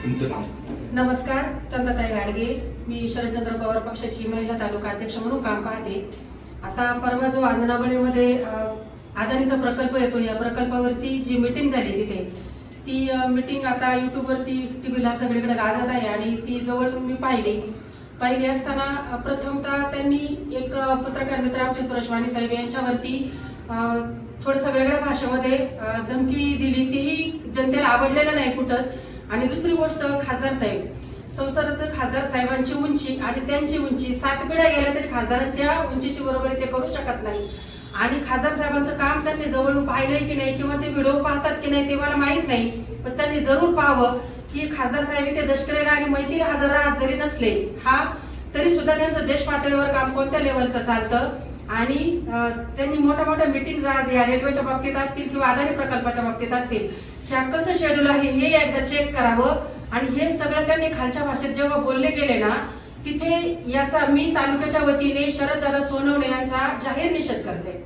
तुमचं नाव? नमस्कार, चंदाताई गाडगे. मी शरदचंद्र पवार पक्षाची महिला तालुका अध्यक्ष म्हणून काम पाहते. आता परवा जो आंजनाबळीमध्ये अदानीचा प्रकल्प येतो, या प्रकल्पावरती जी मीटिंग झाली तिथे, ती मीटिंग आता युट्यूबवरती टीव्हीला सगळीकडे गाजत आहे आणि ती जवळून मी पाहिली असताना प्रथमतः त्यांनी एक पत्रकार मित्र आमचे सुरेश वाणी साहेब यांच्यावरती थोडंसं वेगळ्या भाषेमध्ये धमकी दिली, तीही जनतेला आवडलेलं नाही कुठंच. आणि दुसरी गोष्ट, खासदार साहेब, संसदेत खासदार साहेबांची उंची आणि त्यांची उंची 7 पिढ्या गेल्या तरी खासदारांच्या उंचीची बरोबरी ते करू शकत नाही. आणि खासदार साहेबांचं काम त्यांनी जवळून पाहिलंय की नाही किंवा ते व्हिडिओ पाहतात की नाही ते मला माहीत नाही, पण त्यांनी जरूर पाहावं की खासदार साहेब इथे दशकरेला आणि मैत्रीला हजर राहत जरी नसले तरी सुद्धा त्यांचं देश पातळीवर काम कोणत्या लेवलचं चालतं. आणि त्यांनी मोठ्या मीटिंग आज या रेल्वेच्या बाबतीत असतील किंवा अदानी प्रकल्पाच्या बाबतीत असतील, ह्या कसं शेड्यूल आहे हे एकदा चेक करावं. आणि हे सगळं त्यांनी खालच्या भाषेत जेव्हा बोलले गेले ना, तिथे याचा मी तालुक्याच्या वतीने शरददादा सोनवणे यांचा जाहीर निषेध करते.